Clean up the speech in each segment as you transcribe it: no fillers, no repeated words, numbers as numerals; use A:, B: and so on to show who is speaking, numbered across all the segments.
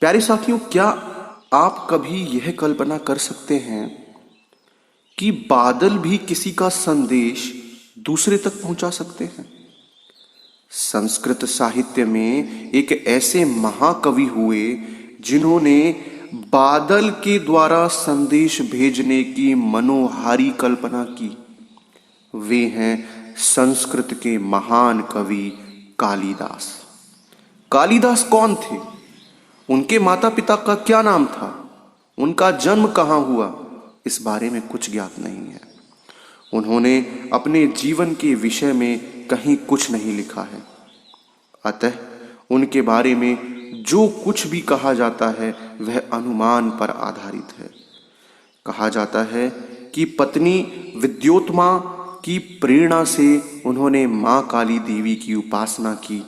A: प्यारे साथियों, क्या आप कभी यह कल्पना कर सकते हैं कि बादल भी किसी का संदेश दूसरे तक पहुंचा सकते हैं? संस्कृत साहित्य में एक ऐसे महाकवि हुए जिन्होंने बादल के द्वारा संदेश भेजने की मनोहारी कल्पना की। वे हैं संस्कृत के महान कवि कालिदास। कालिदास कौन थे? उनके माता पिता का क्या नाम था? उनका जन्म कहाँ हुआ? इस बारे में कुछ ज्ञात नहीं है। उन्होंने अपने जीवन के विषय में कहीं कुछ नहीं लिखा है। अतः उनके बारे में जो कुछ भी कहा जाता है वह अनुमान पर आधारित है। कहा जाता है कि पत्नी विद्योत्मा की प्रेरणा से उन्होंने माँ काली देवी की उपासना की,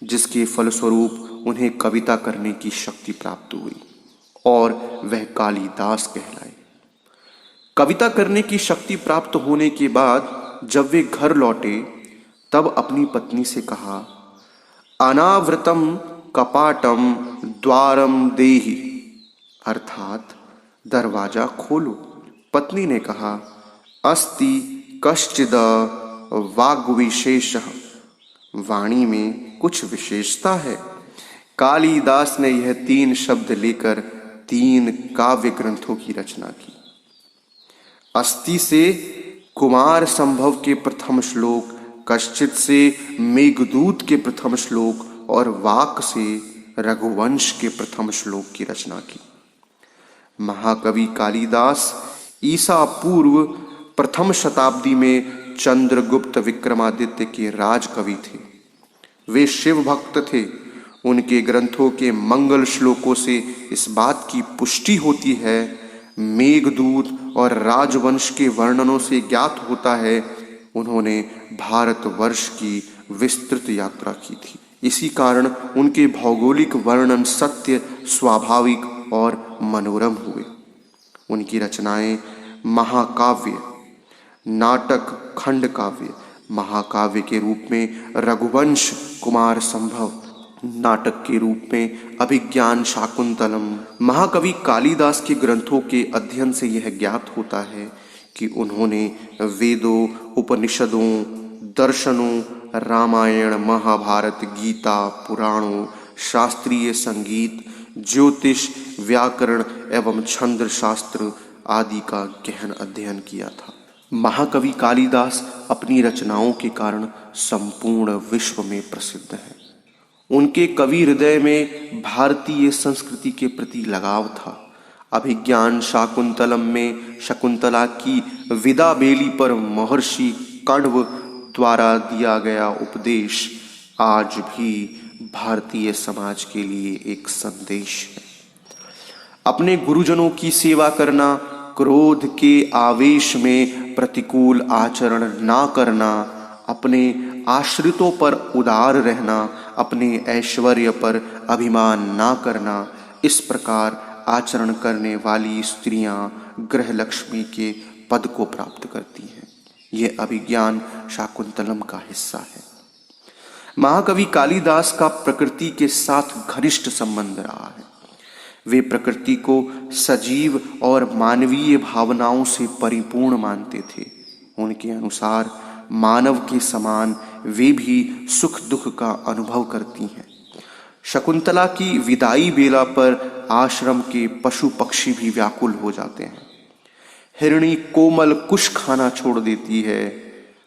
A: जिसके फलस्वरूप उन्हें कविता करने की शक्ति प्राप्त हुई और वह कालिदास कहलाए। कविता करने की शक्ति प्राप्त होने के बाद जब वे घर लौटे तब अपनी पत्नी से कहा, अनावृतम कपाटम द्वारम देहि, अर्थात दरवाजा खोलो। पत्नी ने कहा, अस्ति कश्चिद वाग्विशेषः, वाणी में कुछ विशेषता है। कालिदास ने यह 3 शब्द लेकर 3 काव्य ग्रंथों की रचना की। अस्ति से कुमार संभव के प्रथम श्लोक, कश्चित से मेघदूत के प्रथम श्लोक और वाक से रघुवंश के प्रथम श्लोक की रचना की। महाकवि कालिदास ईसा पूर्व प्रथम शताब्दी में चंद्रगुप्त विक्रमादित्य के राजकवि थे। वे शिव भक्त थे। उनके ग्रंथों के मंगल श्लोकों से इस बात की पुष्टि होती है, मेघदूत और राजवंश के वर्णनों से ज्ञात होता है, उन्होंने भारतवर्ष की विस्तृत यात्रा की थी। इसी कारण उनके भौगोलिक वर्णन सत्य, स्वाभाविक और मनोरम हुए। उनकी रचनाएं महाकाव्य, नाटक, खंड काव्य, महाकाव्य के रूप में रघुवंश, कुमार संभव, नाटक के रूप में अभिज्ञान शाकुंतलम। महाकवि कालिदास के ग्रंथों के अध्ययन से यह ज्ञात होता है कि उन्होंने वेदों, उपनिषदों, दर्शनों, रामायण, महाभारत, गीता, पुराणों, शास्त्रीय संगीत, ज्योतिष, व्याकरण एवं छंद शास्त्र आदि का गहन अध्ययन किया था। महाकवि कालिदास अपनी रचनाओं के कारण संपूर्ण विश्व में प्रसिद्ध हैं। उनके कवि हृदय में भारतीय संस्कृति के प्रति लगाव था। अभिज्ञान शाकुंतलम में शकुंतला की विदा बेली पर महर्षि कण्व द्वारा दिया गया उपदेश आज भी भारतीय समाज के लिए एक संदेश है। अपने गुरुजनों की सेवा करना, क्रोध के आवेश में प्रतिकूल आचरण ना करना, अपने आश्रितों पर उदार रहना, अपने ऐश्वर्य पर अभिमान ना करना, इस प्रकार आचरण करने वाली स्त्रियां गृह लक्ष्मी के पद को प्राप्त करती हैं। यह अभिज्ञान शाकुंतलम का हिस्सा है। महाकवि कालिदास का प्रकृति के साथ घनिष्ठ संबंध रहा है। वे प्रकृति को सजीव और मानवीय भावनाओं से परिपूर्ण मानते थे। उनके अनुसार मानव के समान वे भी सुख दुख का अनुभव करती हैं। शकुंतला की विदाई बेला पर आश्रम के पशु पक्षी भी व्याकुल हो जाते हैं। हिरणी कोमल कुश खाना छोड़ देती है,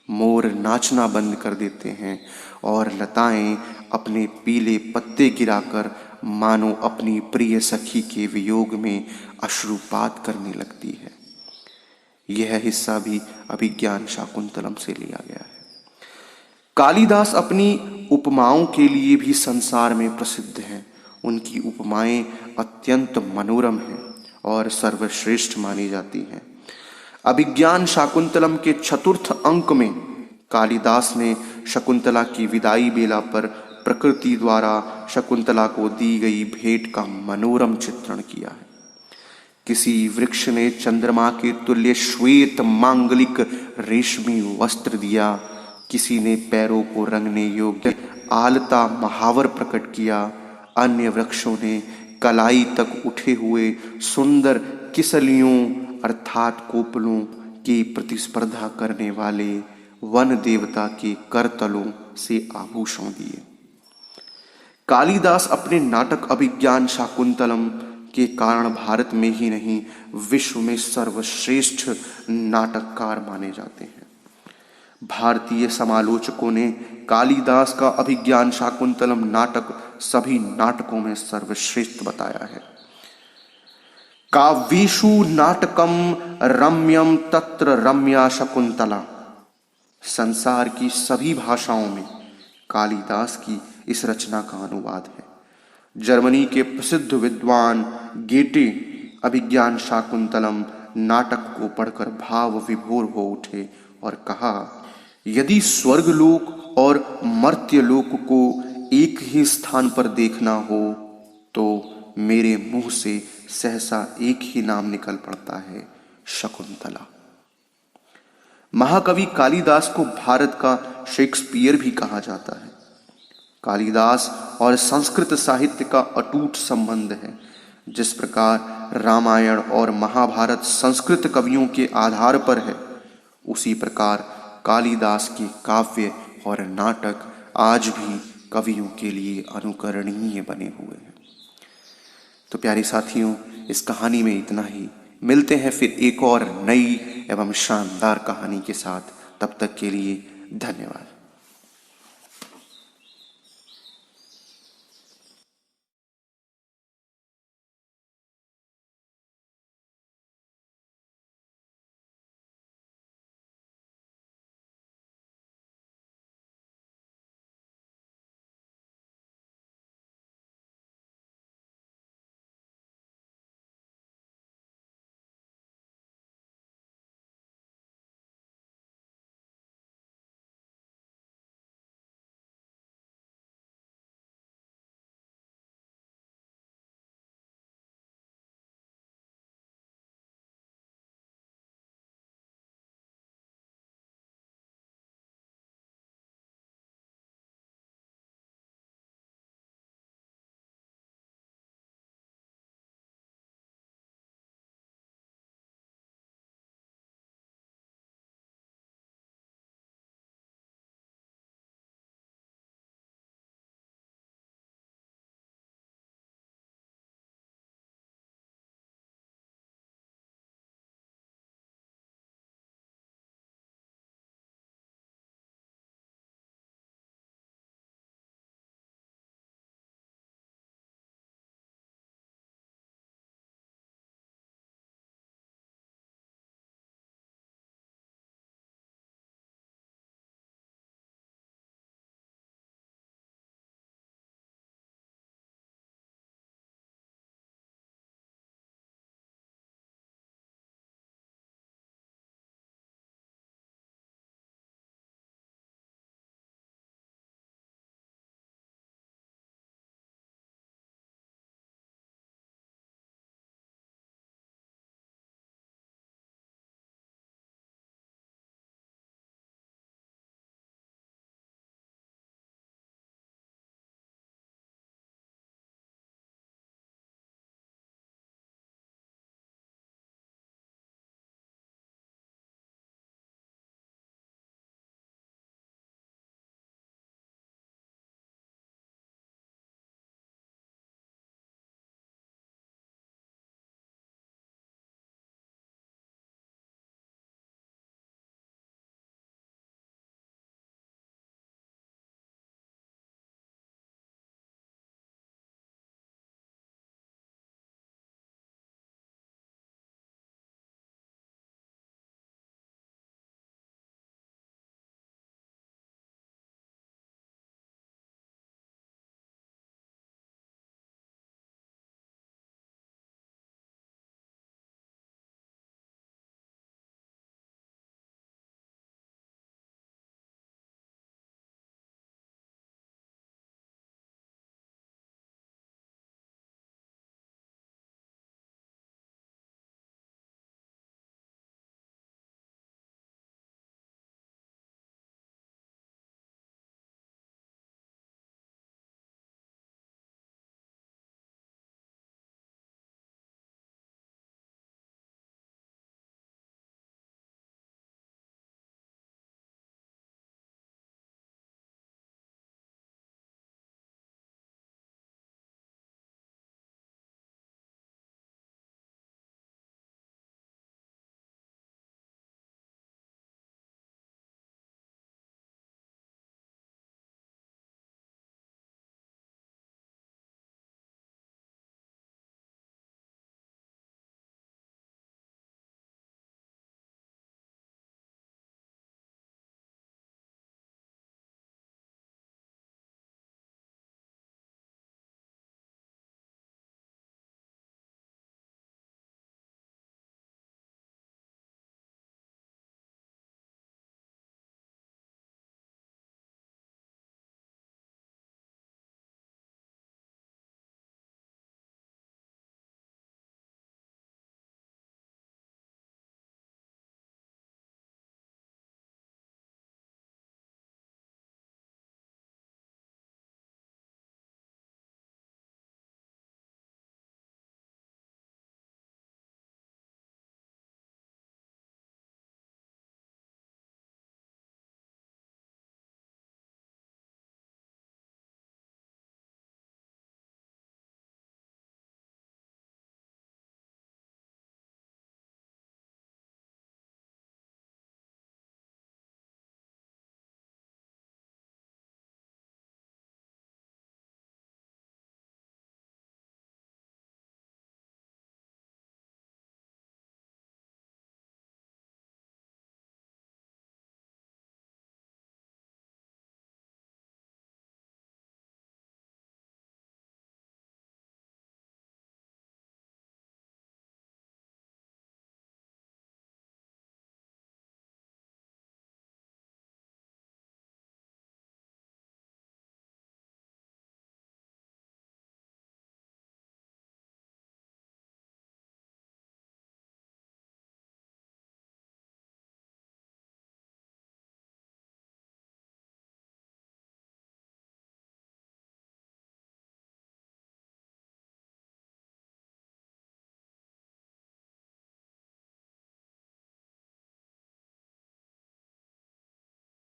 A: मोर नाचना बंद कर देते हैं और लताएं अपने पीले पत्ते गिराकर मानो अपनी प्रिय सखी के वियोग में अश्रुपात करने लगती है। यह हिस्सा भी अभिज्ञान शाकुंतलम से लिया गया है। कालिदास अपनी उपमाओं के लिए भी संसार में प्रसिद्ध हैं। उनकी उपमाएं अत्यंत मनोरम हैं और सर्वश्रेष्ठ मानी जाती हैं। अभिज्ञान शाकुंतलम के 4th अंक में कालिदास ने शकुंतला की विदाई बेला पर प्रकृति द्वारा शकुंतला को दी गई भेंट का मनोरम चित्रण किया है। किसी वृक्ष ने चंद्रमा के तुल्य श्वेत मांगलिक रेशमी वस्त्र दिया, किसी ने पैरों को रंगने योग्य आलता महावर प्रकट किया, अन्य वृक्षों ने कलाई तक उठे हुए सुंदर किसलियों अर्थात कोपलों की प्रतिस्पर्धा करने वाले वन देवता के करतलों से आभूषण दिए। कालिदास अपने नाटक अभिज्ञान शाकुंतलम के कारण भारत में ही नहीं विश्व में सर्वश्रेष्ठ नाटककार माने जाते हैं। भारतीय समालोचकों ने कालिदास का अभिज्ञान शाकुंतलम नाटक सभी नाटकों में सर्वश्रेष्ठ बताया है। काव्येषु नाटकम रम्यम तत्र रम्या शकुंतला। संसार की सभी भाषाओं में कालिदास की इस रचना का अनुवाद है। जर्मनी के प्रसिद्ध विद्वान गेटे अभिज्ञान शाकुंतलम नाटक को पढ़कर भाव विभोर हो उठे और कहा, यदि स्वर्गलोक और मर्त्यलोक को एक ही स्थान पर देखना हो तो मेरे मुंह से सहसा एक ही नाम निकल पड़ता है, शकुंतला। महाकवि कालिदास को भारत का शेक्सपियर भी कहा जाता है। कालिदास और संस्कृत साहित्य का अटूट संबंध है। जिस प्रकार रामायण और महाभारत संस्कृत कवियों के आधार पर है, उसी प्रकार कालिदास के काव्य और नाटक आज भी कवियों के लिए अनुकरणीय बने हुए हैं। तो प्यारे साथियों, इस कहानी में इतना ही। मिलते हैं फिर एक और नई एवं शानदार कहानी के साथ। तब तक के लिए धन्यवाद।